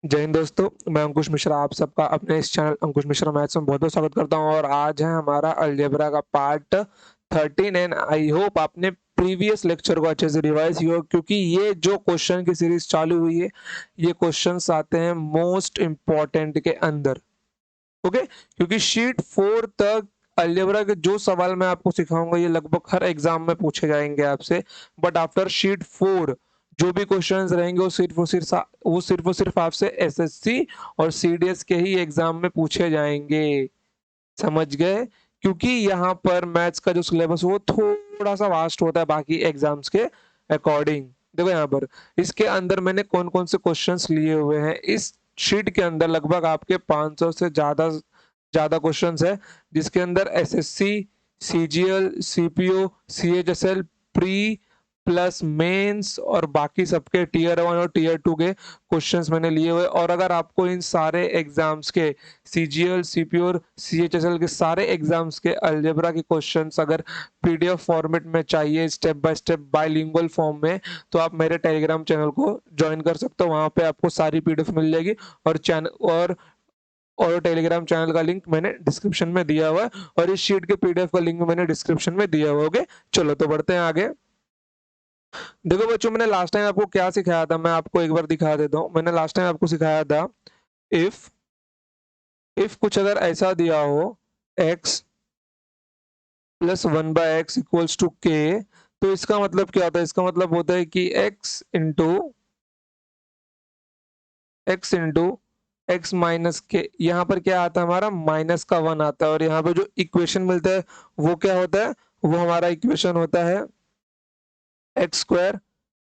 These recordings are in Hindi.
जय हिंद दोस्तों, मैं अंकुश मिश्रा आप सबका अपने इस चैनल अंकुश मिश्रा मैथ्स में बहुत-बहुत स्वागत करता हूँ और आज है हमारा अलजेब्रा का पार्ट 13 एंड आई होप आपने प्रीवियस लेक्चर को अच्छे से रिवाइज़ किया हो क्योंकि ये जो क्वेश्चन की सीरीज़ चालू हुई है, ये क्वेश्चन्स आते हैं मोस्ट इम्पोर्टेंट के अंदर, ओके? क्योंकि शीट 4 तक अलजेब्रा के जो सवाल मैं आपको सिखाऊँगा ये लगभग हर एग्ज़ाम में पूछे जाएँगे आपसे, बट आफ्टर शीट 4 जो भी क्वेश्चंस रहेंगे वो सिर्फ आपसे एसएससी और सीडीएस के ही एग्जाम में पूछे जाएंगे। समझ गए? क्योंकि यहाँ पर मैथ्स का जो सिलेबस है वो थोड़ा-सा वास्ट होता है बाकी एग्जाम्स के अकॉर्डिंग। देखो यहाँ पर, इसके अंदर मैंने कौन-कौन से क्वेश्चंस लिए हुए हैं, इस शीट के अंदर लगभग आपके 500 से ज़्यादा ज़्यादा क्वेश्चंस है, जिसके अंदर SSC, CGL, CPO, CHSL, pre plus mains और बाकी सबके टियर 1 और टियर 2 के क्वेश्चंस मैंने लिए हुए और अगर आपको इन सारे एग्जाम्स के सीजीएल, सीपीओ और सीएचएसएल के सारे एग्जाम्स के अलजेब्रा के क्वेश्चंस अगर पीडीएफ फॉर्मेट में चाहिए step by step bilingual form में, तो आप मेरे टेलीग्राम चैनल को ज्वाइन कर सकते हो। वहाँ पे आपको सारी पीडीएफ मिल जाएगी और टेलीग्राम चैनल का लिंक मैंने डिस्क्रिप्शन में दिया हुआ है और इस शीट के पीडीएफ का लिंक मैंने डिस्क्रिप्शन में दिया हुआ है। ओके, चलो तो बढ़ते हैं आगे। देखो बच्चों, मैंने लास्ट टाइम आपको क्या सिखाया था, मैं आपको एक बार दिखा देता हूँ। मैंने लास्ट टाइम आपको सिखाया था, इफ इफ कुछ अगर ऐसा दिया हो x plus 1/x equals to k, तो इसका मतलब क्या होता है? इसका मतलब होता है कि x इंटू एक्स माइनस के, यहाँ पर क्या आता है हमारा माइनस का 1 आता है और यहाँ पे जो इक्वेशन मिलता है वो क्या होता है? वो हमारा इक्वेशन होता है x square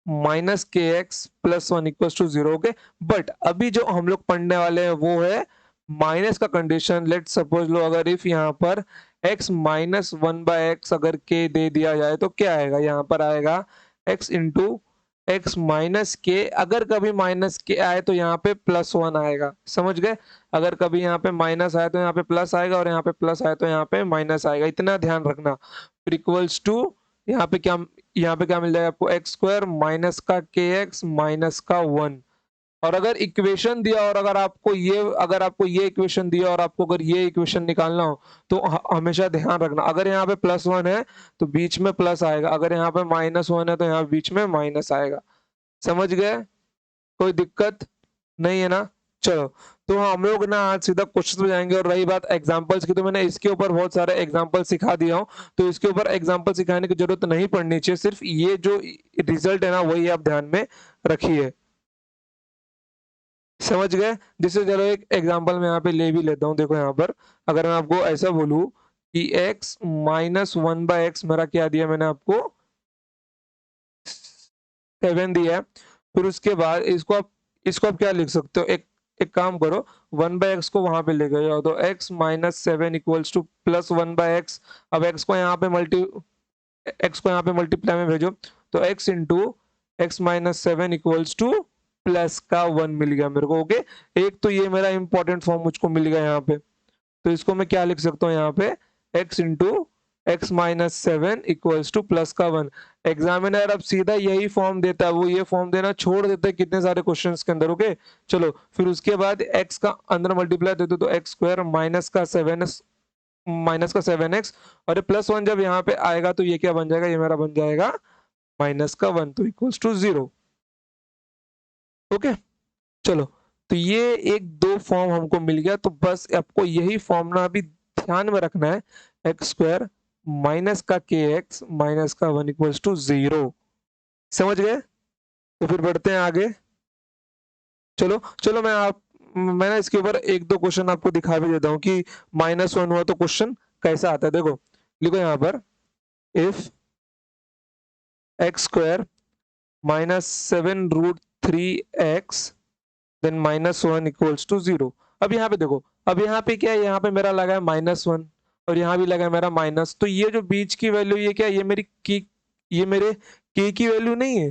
minus k x plus 1 equal to 0। Okay, but अभी जो हम लोग पढ़ने वाले हैं वो है माइनस का कंडीशन। लेट सपोज लो, अगर इफ यहाँ पर x माइनस 1/x अगर k दे दिया जाए तो क्या आएगा? यहाँ पर आएगा x इंटू एक्स माइनस के, अगर कभी माइनस के आए तो यहाँ पे प्लस 1 आएगा। समझ गए? अगर कभी यहाँ पे माइनस आए तो यहाँ पे प्लस आएगा और यहाँ पे प्लस आए तो यहाँ पे माइनस आएगा। इतना ध्यान रखना। फिर इक्वल्स टू यहाँ पे क्या मिल जाएगा आपको? एक्स स्क्वायर माइनस का के एक्स माइनस का 1। और अगर इक्वेशन दिया और अगर आपको ये इक्वेशन दिया और आपको अगर ये इक्वेशन निकालना हो तो हमेशा ध्यान रखना, अगर यहाँ पे प्लस 1 है तो बीच में प्लस आएगा, अगर यहाँ पे माइनस 1 है तो यहाँ बीच में माइनस आएगा। समझ गए? कोई दिक्कत नहीं है ना? चलो, तो हम लोग ना आज सीधा क्वेश्चन में जाएंगे और रही बात एग्जांपल्स की, तो मैंने इसके ऊपर बहुत सारे एग्जांपल सिखा दिया हूँ, तो इसके ऊपर एग्जांपल सिखाने की जरूरत नहीं पड़नी चाहिए। सिर्फ ये जो रिजल्ट है ना वही आप ध्यान में रखिए। समझ गए? जिससे चलो एक एग्जांपल मैं यहाँ पे ले भी लेता हूँ। देखो यहाँ पर, अगर मैं आपको ऐसा बोलूँ कि x माइनस 1/x मेरा क्या दिया मैंने आपको? 7 दिया है। फिर उसके बाद इसको आप क्या लिख सकते हो? एक एक काम करो, 1/x को वहां पे लेके जाओ तो x minus 7 equals two plus 1/x। अब x को यहाँ पे मल्टीप्लाई में भेजो तो x into x minus 7 equals two plus का 1 मिल गया मेरे को। ओके, एक तो ये मेरा इंपॉर्टेंट फॉर्म मुझको मिल गया यहाँ पे, तो इसको मैं क्या लिख सकता हूँ यहाँ पे? x into x minus 7 equals two plus का 1। एग्जामिनर अब सीधा यही फॉर्म देता है, वो ये फॉर्म देना छोड़ देता है कितने सारे क्वेश्चंस के अंदर। ओके, चलो फिर उसके बाद x का अंदर मल्टीप्लाई दे दो तो एक्स स्क्वायर माइनस का 7x और ये प्लस 1 जब यहाँ पे आएगा तो ये क्या बन जाएगा? ये मेरा बन जाएगा माइनस का 1, तो इक्वल्स टू 0। ओके, चलो, तो ये एक दो फॉर्म हमको मिल गया, तो बस आपको यही फॉर्म ना अभी ध्यान में रखना है। एक्स स्क्वायर माइनस का के एक्स माइनस का 1 इक्वल्स टू 0। समझ गए? तो फिर बढ़ते हैं आगे। चलो चलो, मैं ना इसके ऊपर एक दो क्वेश्चन आपको दिखा भी देता हूँ कि -1 हुआ तो क्वेश्चन कैसा आता है। देखो, लिखो यहाँ पर, if x square minus 7√3x then -1 equals to 0। अब यहाँ पे देखो, अब यहाँ पे क्या है? यहाँ पे मेरा लगा है -1 और यहाँ भी लगा है मेरा माइनस, तो ये जो बीच की वैल्यू ये क्या है? ये मेरे k की वैल्यू नहीं है,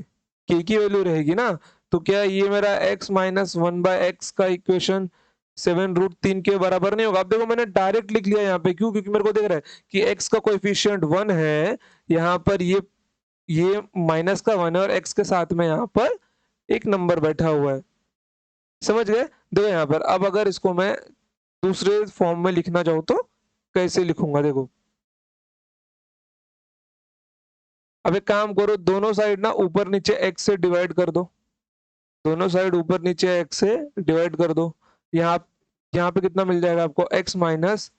k की वैल्यू रहेगी ना। तो क्या ये मेरा x माइनस 1/x का इक्वेशन 7√3 के बराबर नहीं होगा? अब देखो, मैंने डायरेक्ट लिख लिया यहाँ पे, क्यों? क्योंकि मेरे को देख रहा है कि x का कोएफिशिएंट 1 है, यहाँ पर ये माइनस का 1 है और x के साथ में यहाँ पर एक नंबर बैठा हुआ है। समझ गए? देखो यहाँ पर अब अगर इसको मैं दूसरे फॉर्म में लिखना चाहूँ तो कैसे लिखूंगा देखो। अब एक काम करो, दोनों साइड ना ऊपर नीचे x से डिवाइड कर दो। दोनों साइड ऊपर नीचे x से डिवाइड कर दो। यहाँ यहाँ पे कितना मिल जाएगा आपको, x minus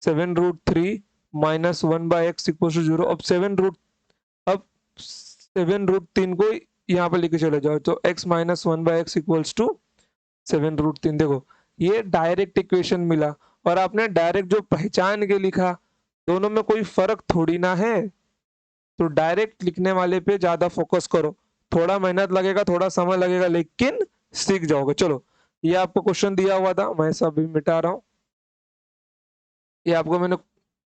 7√3 minus 1/x equal to 0। अब 7√3 को यहाँ पे लेके चले जाओ तो x minus 1/x equals to 7√3। देखो ये डायरेक्ट इक्वेशन मिला और आपने डायरेक्ट जो पहचान के लिखा, दोनों में कोई फर्क थोड़ी ना है। तो डायरेक्ट लिखने वाले पे ज्यादा फोकस करो। थोड़ा मेहनत लगेगा, थोड़ा समय लगेगा, लेकिन सीख जाओगे। चलो ये आपको क्वेश्चन दिया हुआ था, मैं सब मिटा रहा हूँ। ये आपको मैंने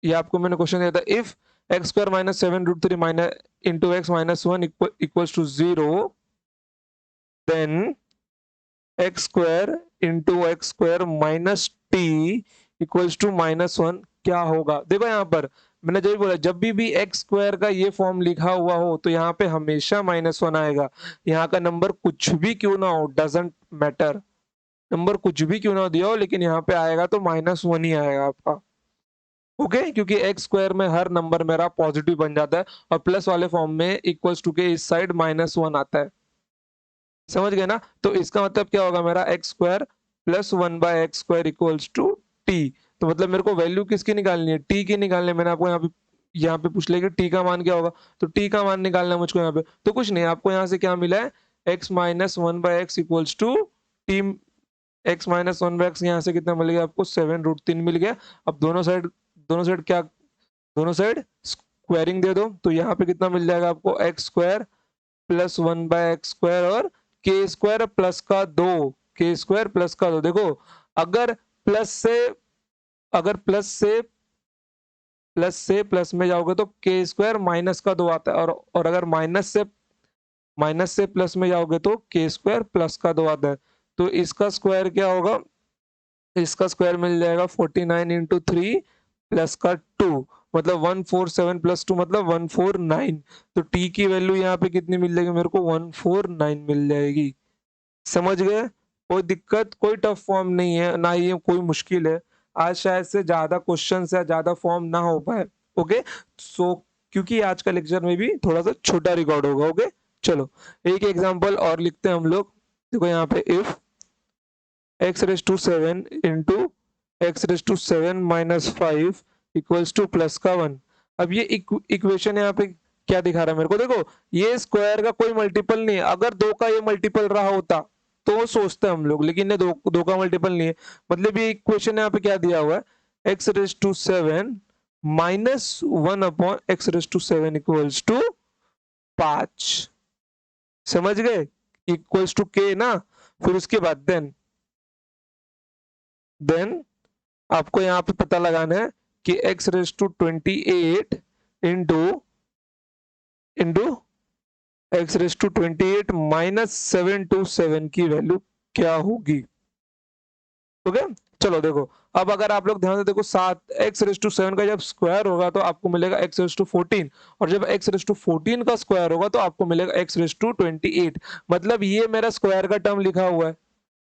ये आपको मैंने क्वेश्चन दिया था, if x square minus 7√3 minus into x minus 1 equals to 0, then x square into x square minus t equals to -1 क्या होगा। देखो यहाँ पर मैंने जो भी बोला, जब भी एक्स स्क्वायर का ये फॉर्म लिखा हुआ हो तो यहाँ पे हमेशा -1 आएगा। यहाँ का नंबर कुछ भी क्यों ना हो, डजेंट मैटर, नंबर कुछ भी क्यों ना दिया हो, लेकिन यहाँ पे आएगा तो -1 ही आएगा आपका। ओके, क्योंकि एक्स स्क्वायर में हर नंबर मेरा पॉजिटिव बन जाता है और प्लस वाले फॉर्म में इक्वल्स टू के इस साइड -1 आता है। समझ गए ना? तो इसका मतलब क्या होगा, मेरा x square plus 1/x² equals to t. तो मतलब मेरे को वैल्यू किसकी निकालनी है, टी की निकालनी है। मैंने आपको यहाँ पे पूछ लिया कि टी का मान क्या होगा, तो टी का मान निकालना है मुझको यहाँ पे। तो कुछ नहीं, आपको यहाँ से क्या मिला है, x minus 1/x equals to t. x minus 1/x यहाँ से कितना मिल गया आपको, 7√3 मिल गया। अब दोनों साइड स्क्वायरिंग दे दो, तो यहाँ पे कितना मिल जाएगा आपको, एक्स स्क्वायर प्लस 1/x² और के स्क्वायर प्लस का 2, के स्क्वायर प्लस का 2। देखो अगर प्लस से अगर प्लस में जाओगे तो के स्क्वायर माइनस का 2 आता है, और अगर माइनस से प्लस में जाओगे तो के स्क्वायर प्लस का 2 आता है। तो इसका स्क्वायर क्या होगा, इसका स्क्वायर मिल जाएगा 49 इंटू 3 प्लस का 2, मतलब 147 प्लस 2 मतलब 149। तो टी की वैल्यू यहाँ पे कितनी मिल जाएगी मेरे को, 149 मिल जाएगी। समझ गए? कोई दिक्कत, कोई टफ फॉर्म नहीं है, ना ही ये कोई मुश्किल है। आज शायद से ज्यादा क्वेश्चन या ज्यादा फॉर्म ना हो पाए। ओके, सो क्योंकि आज का लेक्चर में भी थोड़ा सा छोटा रिकॉर्ड होगा। ओके, चलो एक एग्जांपल और लिखते हैं हम लोग। देखो यहाँ पे, if x⁻7 into x⁻7 minus 5 equals two plus का 1। अब ये इक्वेशन यहाँ पे क्या दिखा रहा है मेरे को, देखो ये स्क्वायर का कोई मल्टीपल नहीं है। अगर 2 का ये मल्टीपल रहा होता तो सोचते हम लोग, लेकिन ये दो का मल्टीपल नहीं है। मतलब ये इक्वेशन यहाँ पे क्या दिया हुआ है, x⁻7 minus 1 upon x⁻7 equals to 5। समझ गए? इक्वल्स टू के ना, फिर उसके बाद देन आपको यहाँ पे पता लगाना है कि x⁻28 इंटू x⁻28 माइनस 727 की वैल्यू क्या होगी। ओके, चलो देखो, अब अगर आप लोग ध्यान से देखो, 7x⁻7 का जब स्क्वायर होगा तो आपको मिलेगा x⁻14, और जब x⁻14 का स्क्वायर होगा तो आपको मिलेगा x⁻28। मतलब ये मेरा स्क्वायर का टर्म लिखा हुआ है,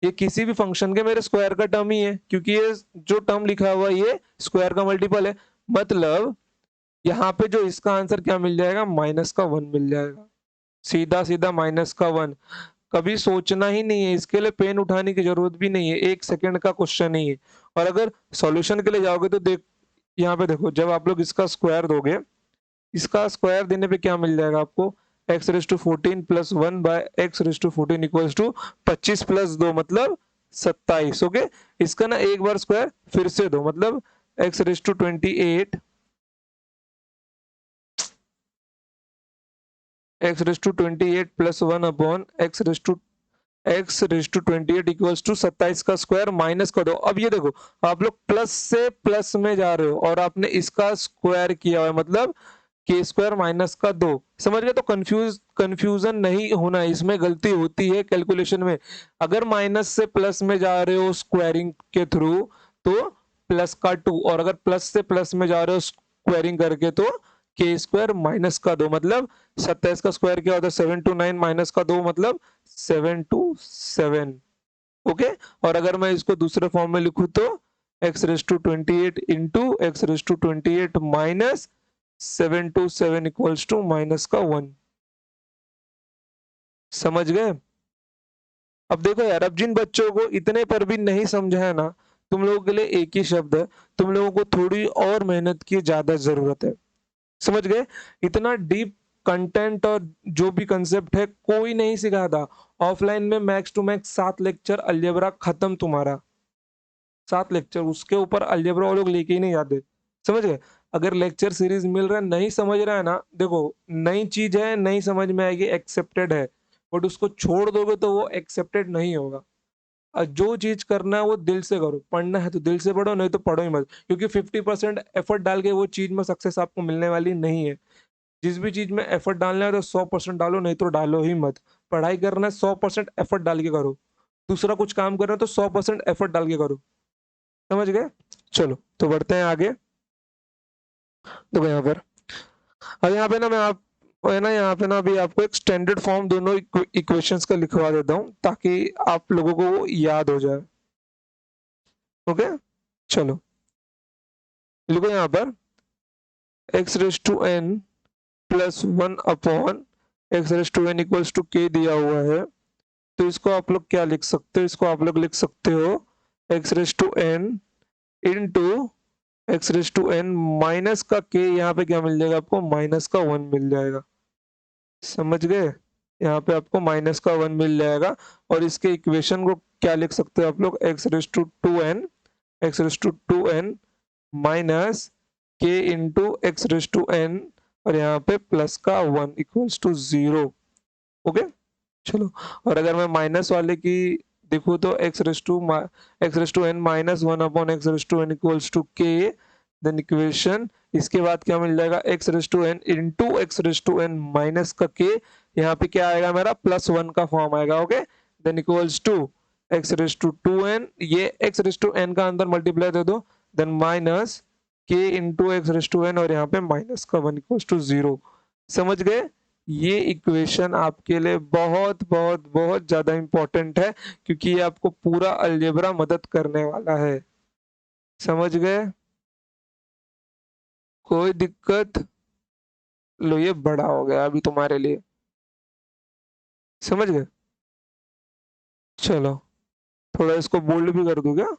ये किसी भी फंक्शन के मेरे स्क्वायर का टर्म ही है, क्योंकि ये जो टर्म लिखा हुआ है ये स्क्वायर का मल्टीपल है। मतलब यहाँ पे जो इसका आंसर क्या मिल जाएगा, -1 मिल जाएगा। सीधा सीधा -1। कभी सोचना ही नहीं है, इसके लिए पेन उठाने की जरूरत भी नहीं है, 1 सेकंड का क्वेश्चन नहीं है। और अगर सॉल्यूशन के लिए जाओगे तो यहाँ पे देखो, जब आप लोग इसका स्क्वायर दोगे, इसका स्क्वायर देने पे क्या मिल जाएगा आपको, x⁻14 plus 1/x⁻14 equals to 25 plus 2 मतलब 27। ओके, इसका ना एक बार स्क्वायर फिर से दो, मतलब x⁻28 plus 1 upon x⁻28 equals to 27 का स्क्वायर माइनस कर दो। अब ये देखो, आप लोग प्लस से प्लस में जा रहे हो और आपने इसका स्क्वायर किया हुआ है, मतलब के स्क्वायर माइनस का 2। समझ गए? तो कंफ्यूजन नहीं होना है, इसमें गलती होती है कैलकुलेशन में। अगर माइनस से प्लस में जा रहे हो स्क्वायरिंग के थ्रू तो प्लस का 2, और अगर प्लस से प्लस में जा रहे हो स्क्वायरिंग करके तो के स्क्वायर माइनस का 2। मतलब 27 का स्क्वायर क्या होता है, 7 to 9 माइनस का 2 मतलब 7 to 7। ओके। और अगर मैं इसको दूसरे फॉर्म में लिखूं तो x raise to 28 into x raise to 28 minus 727 equals to minus का 1। समझ गए? अब देखो यार, अब जिन बच्चों को इतने पर भी नहीं समझा है ना, तुम लोगों के लिए एक ही शब्द है, तुम लोगों को थोड़ी और मेहनत की ज्यादा जरूरत है। समझ गए? इतना डीप कंटेंट और जो भी कंसेप्ट है कोई नहीं सिखाता। ऑफलाइन में max to max 7 lecture algebra खत्म तुम्हारा। 7 लेक्चर, उसके ऊपर अलजेब्रा वो लोग लेके ही नहीं जाते। समझ गए? अगर लेक्चर सीरीज मिल रहा है, नहीं समझ रहा है ना, देखो नई चीज है, नहीं समझ में आएगी, एक्सेप्टेड है, बट उसको छोड़ दोगे तो वो एक्सेप्टेड नहीं होगा। और जो चीज करना है वो दिल से करो, पढ़ना है तो दिल से पढ़ो, नहीं तो पढ़ो ही मत, क्योंकि 50% एफर्ट डाल के वो चीज में सक्सेस आपको मिलने वाली नहीं है। जिस भी चीज में एफर्ट डालना है तो 100% डालो, नहीं तो डालो ही मत। पढ़ाई करना है 100% एफर्ट डाल के करो, दूसरा कुछ काम कर रहे हो तो 100% एफर्ट डाल के करो। समझ गए? चलो तो बढ़ते हैं आगे। देखो यहाँ पर, अब यहाँ पे ना मैं आप है ना, यहाँ पे ना अभी आपको एक स्टैंडर्ड फॉर्म दोनों इक्वेशंस का लिखवा देता हूँ ताकि आप लोगों को वो याद हो जाए। ओके, चलो लिखो यहाँ पर x raise to n plus 1 upon x raise to n equals to k दिया हुआ है। तो इसको आप लोग क्या लिख सकते हो? इसको आप लोग लिख सकते हो x raise to n into x raise to n minus का k, यहाँ पे क्या मिल जाएगा आपको? माइनस का 1 मिल जाएगा। समझ गए? यहाँ पे आपको माइनस का 1 मिल जाएगा। और इसके इक्वेशन को क्या लिख सकते हो आप लोग? X raise to 2n, x raise to 2n minus k into x raise to n, और यहाँ पे प्लस का 1 इक्वल्स टू 0। ओके, चलो। और अगर मैं माइनस वाले की देखूँ तो x raise to n minus 1 upon x raise to n equals to k, then equation इसके बाद क्या मिल जाएगा? X raise to n into x raise to n minus का के, यहाँ पे क्या आएगा मेरा? प्लस 1 का फॉर्म आएगा। Okay, then equals to x raise to 2n, ये एक्स रेस टू n का अंदर मल्टीप्लाई दे दो, then minus k into x raise to n, और यहाँ पे माइनस का 1 इक्वल्स टू 0। समझ गए? ये इक्वेशन आपके लिए बहुत बहुत बहुत ज्यादा इंपॉर्टेंट है, क्योंकि ये आपको पूरा अलजेब्रा मदद करने वाला है। समझ गए? कोई दिक्कत? लो, ये बड़ा हो गया अभी तुम्हारे लिए। समझ गए? चलो, थोड़ा इसको बोल्ड भी कर दूं क्या?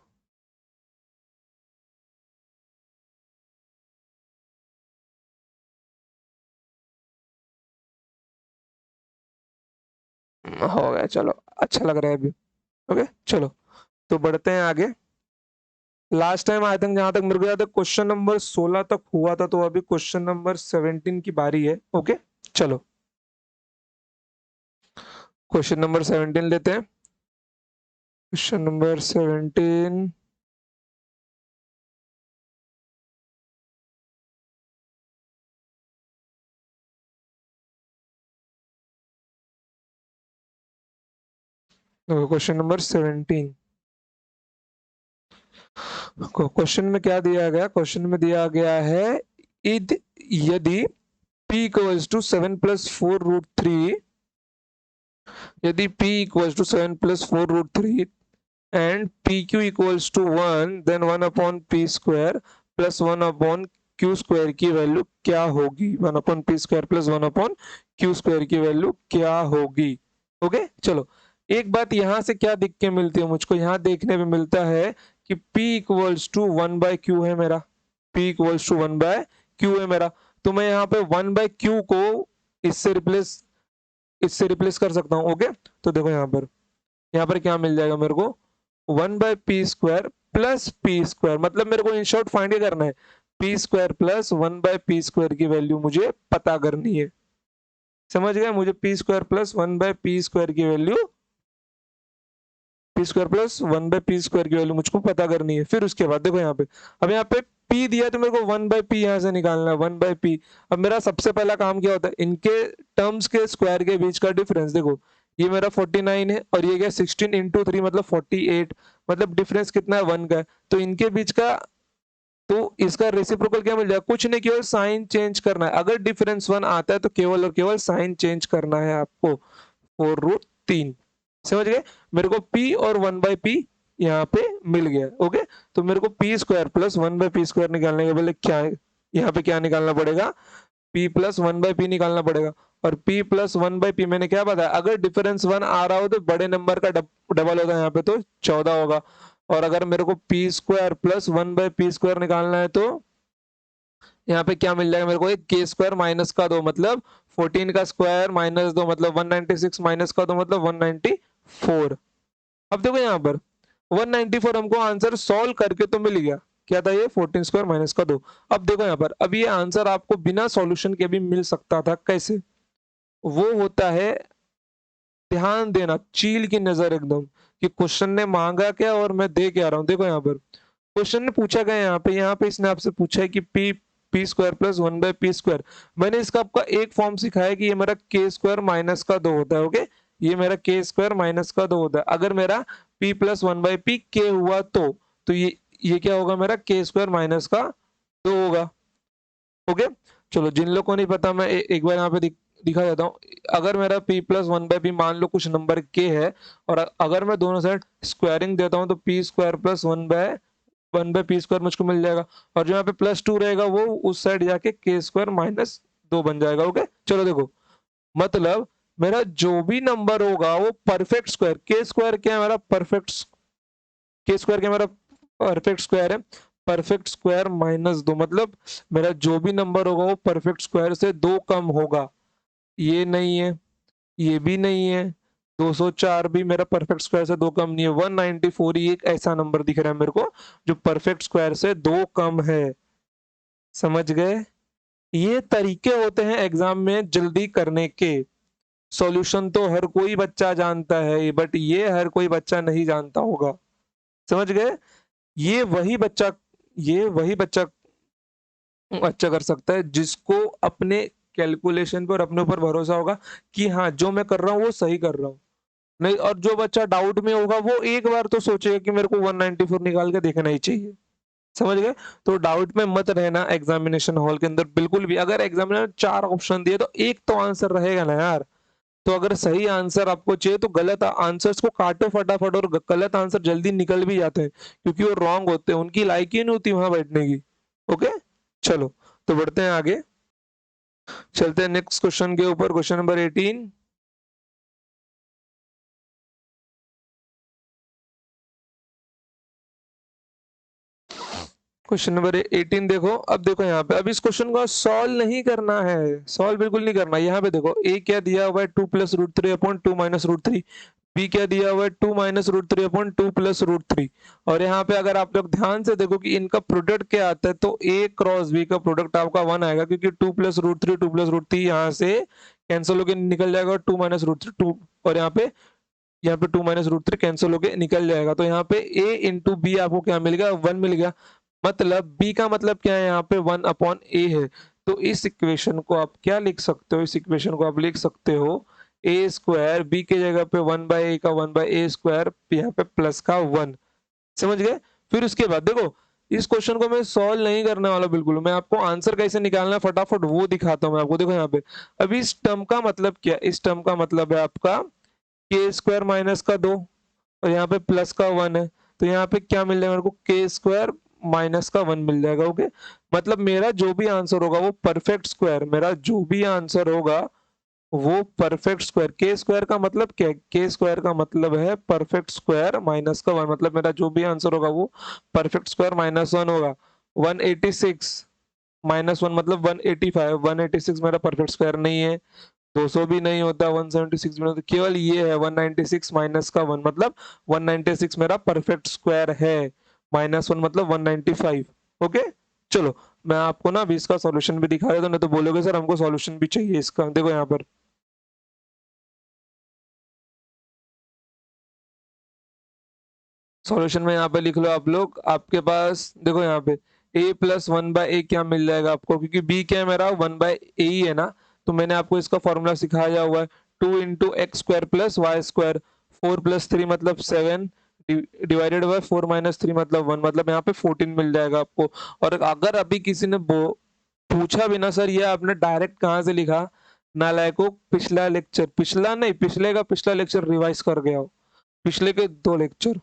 हो गया, चलो अच्छा लग रहा है अभी। ओके, चलो तो बढ़ते हैं आगे। लास्ट टाइम आई थिंक, जहां तक मेरे को याद है, क्वेश्चन नंबर 16 तक हुआ था, तो अभी क्वेश्चन नंबर 17 की बारी है। ओके, चलो क्वेश्चन नंबर 17 लेते हैं। Question number 17, question number 17, question में क्या दिया गया? क्वेश्चन में दिया गया है यदि p equals to 7 plus 4 root 3, यदि p equals to 7 plus 4 root 3 and pq equals to 1, then 1 upon p square plus 1 upon q square की वैल्यू क्या होगी? 1 upon p square plus 1 upon q square की वैल्यू क्या होगी? ओके, चलो। एक बात यहाँ से क्या दिख के मिलती है मुझको? यहाँ देखने में मिलता है कि p equals to 1 by q है मेरा, p equals to 1 by q है मेरा। तो मैं यहाँ पे 1 बाय q को इससे रिप्लेस कर सकता हूँ। ओके, तो देखो यहाँ पर क्या मिल जाएगा मेरे को? 1 by p square plus p square, मतलब मेरे को इन शॉर्ट फाइंड करना है p square plus 1 by p square की वैल्यू मुझे पता करनी है। समझ गए? मुझे p square plus 1 by p square की value, p square plus 1 by p square की वैल्यू मुझको पता करनी है। फिर उसके बाद देखो यहाँ पे, अब यहाँ पे p दिया तो मेरे को 1 बाय पी यहाँ से निकालना है, 1 बाय पी। अब मेरा सबसे पहला काम क्या होता है? इनके टर्म्स के स्क्वायर के बीच का डिफरेंस। देखो ये मेरा 49 है और ये क्या 16 इंटू 3 मतलब 48, मतलब डिफरेंस कितना है? 1 का है। तो इनके बीच का, तो इसका रेसिप्रोकल क्या मिल जाएगा? कुछ नहीं, केवल साइन चेंज करना है। अगर डिफरेंस 1 आता है तो केवल और केवल साइन चेंज करना है आपको, 4 रूट 3। समझ गए? मेरे को p और 1/p यहाँ पे मिल गया। ओके, तो मेरे को p square plus 1/p square निकालने के बदले क्या है, यहाँ पे क्या निकालना पड़ेगा, p प्लस 1/p निकालना पड़ेगा। और p प्लस 1/p मैंने क्या बताया, अगर डिफरेंस 1 आ रहा हो तो बड़े नंबर का डबल होगा, यहाँ पे तो 14 होगा। और अगर मेरे को p square plus 1/p square निकालना है तो यहाँ पे क्या मिल जाएगा मेरे को, एक के स्क्वायर माइनस का 2 मतलब 14 का स्क्वायर माइनस 2 मतलब 196 माइनस का 2 मतलब 194। अब देखो यहाँ पर 194 हमको आंसर सॉल्व करके तो मिल गया, क्या था ये, 14 स्क्वायर माइनस का 2। अब देखो यहाँ पर, अब ये आंसर आपको बिना सॉल्यूशन के भी मिल सकता था, कैसे, वो होता है ध्यान देना, चील की नजर एकदम, कि क्वेश्चन ने मांगा क्या और मैं दे के आ रहा हूँ। देखो यहाँ पर क्वेश्चन ने पूछा गया, यहाँ पे इसने आपसे पूछा है कि P square plus 1/p square. मैंने इसका आपका एक फॉर्म सिखाया कि ये मेरा के स्क्वायर माइनस का 2 होता है। ओके, ये मेरा के स्क्वायर माइनस का 2 होता है। अगर मेरा p प्लस 1/p के हुआ तो ये क्या होगा, मेरा के स्क्वायर माइनस का 2 होगा। ओके, चलो जिन लोगों को नहीं पता मैं एक बार यहाँ पे दिखा देता हूँ। अगर मेरा p प्लस 1/p मान लो कुछ नंबर k है, और अगर मैं दोनों साइड स्क्वायरिंग देता हूँ तो p square plus 1/p square मुझको मिल जाएगा। और जो यहाँ पे +2 रहेगा वो उस साइड जाके k स्क्वायर माइनस 2 बन जाएगा। ओके, चलो देखो, मतलब मेरा जो भी नंबर होगा वो परफेक्ट स्क्वायर, के स्क्वायर क्या है मेरा, के स्क्वायर क्या मेरा परफेक्ट स्क्वायर है, परफेक्ट स्क्वायर माइनस 2 मतलब मेरा जो भी नंबर होगा वो परफेक्ट स्क्वायर से 2 कम होगा। ये नहीं है, ये भी नहीं है, 204 भी मेरा परफेक्ट स्क्वायर से 2 कम नहीं है, 194 ही एक ऐसा नंबर दिख रहा है मेरे को जो परफेक्ट स्क्वायर से 2 कम है। समझ गए? ये तरीके होते हैं एग्जाम में जल्दी करने के। सॉल्यूशन तो हर कोई बच्चा जानता है, बट ये हर कोई बच्चा नहीं जानता होगा। समझ गए? ये वही बच्चा ये वही बच्चा अच्छा कर सकता है जिसको अपने कैलकुलेशन पर अपने ऊपर भरोसा होगा कि हाँ जो मैं कर रहा हूँ वो सही कर रहा हूँ। नहीं, और जो बच्चा डाउट में होगा वो एक बार तो सोचेगा कि मेरे को 194 निकाल के देखना ही चाहिए। समझ गए? तो डाउट में मत रहना एग्जामिनेशन हॉल के अंदर बिल्कुल भी। अगर एग्जामिनर 4 ऑप्शन दिए तो एक तो आंसर रहेगा ना यार। तो अगर सही आंसर आपको चाहिए तो गलत आंसर्स को काटो फटाफट, और गलत आंसर जल्दी निकल भी जाते हैं क्योंकि वो रॉन्ग होते हैं, उनकी लायकी नहीं होती वहां बैठने की। ओके, चलो तो बढ़ते हैं आगे, चलते हैं नेक्स्ट क्वेश्चन के ऊपर, क्वेश्चन नंबर 18। क्वेश्चन नंबर 18 देखो, अब देखो यहाँ पे, अब इस क्वेश्चन को सॉल्व नहीं करना है, सॉल्व बिल्कुल नहीं करना। यहाँ पे देखो a क्या दिया हुआ है 2 plus root 3 upon 2 minus root 3, b क्या दिया हुआ है 2 minus root 3 upon 2 plus root 3। और यहाँ पे अगर आप लोग ध्यान से देखो कि इनका प्रोडक्ट क्या आता है तो a क्रॉस b का प्रोडक्ट आपका 1 आएगा, क्योंकि 2 प्लस रूट 3 2 प्लस रूट 3 यहाँ से कैंसिल होकर निकल जाएगा, और 2 माइनस रूट 3 2, और यहाँ पे 2 माइनस रूट 3 कैंसिल होके निकल जाएगा। तो यहाँ पे a इंटू बी आपको क्या मिल गया, 1 मिल गया। मतलब b का मतलब क्या है, यहाँ पे 1 अपॉन a है। तो इस इक्वेशन को आप क्या लिख सकते हो, इस इक्वेशन को आप लिख सकते हो a स्क्वायर, b की जगह पे 1/a का 1/a स्क्वायर, यहाँ पे प्लस का 1। समझ गए? फिर उसके बाद देखो, इस क्वेश्चन को मैं सॉल्व नहीं करने वाला बिल्कुल, मैं आपको आंसर कैसे निकालना है फटाफट वो दिखाता हूँ मैं आपको। देखो यहाँ पे, अभी इस टर्म का मतलब क्या, इस टर्म का मतलब है आपका के स्क्वायर माइनस का 2, और यहाँ पे प्लस का 1 है। तो यहाँ पे क्या मिल जाएगा मेरे को, के स्क्वायर माइनस का 1 मिल जाएगा। ओके, मतलब मेरा जो भी आंसर होगा वो परफेक्ट स्क्वायर, मेरा जो भी आंसर होगा वो परफेक्ट स्क्वायर। के स्क्वायर का मतलब क्या है, के स्क्वायर का मतलब है परफेक्ट स्क्वायर माइनस का 1, मतलब मेरा जो भी आंसर होगा वो परफेक्ट स्क्वायर माइनस 1 होगा। 186 माइनस 1 मतलब 185, 186 मेरा परफेक्ट स्क्वायर नहीं है, 200 भी नहीं होता, 176 भी नहीं होता, केवल ये है 196 माइनस का 1 मतलब 196 मेरा परफेक्ट स्क्वायर है, माइनस 1 मतलब 195। ओके, चलो मैं आपको ना अभी इसका सॉल्यूशन भी दिखा देता हूं, नहीं तो बोलोगे सर हमको सॉल्यूशन भी चाहिए इसका। देखो यहाँ पर सॉल्यूशन में यहाँ पे लिख लो आप लोग, आपके पास देखो यहाँ पे a प्लस 1/a क्या मिल जाएगा आपको, क्योंकि b क्या है मेरा 1/a ही है ना। तो मैंने आपको इसका फॉर्मूला सिखाया हुआ है, 2 into x square plus y square, 4 plus 3 मतलब 7 डिवाइडेड बाय 4 माइनस 3 मतलब 1, मतलब यहाँ पे 14 मिल जाएगा आपको। और अगर अभी किसी ने पूछा भी ना सर ये आपने डायरेक्ट कहाँ से लिखा, नालायको पिछला लेक्चर, पिछला नहीं पिछले का पिछला लेक्चर रिवाइज कर गया हो, पिछले के 2 लेक्चर।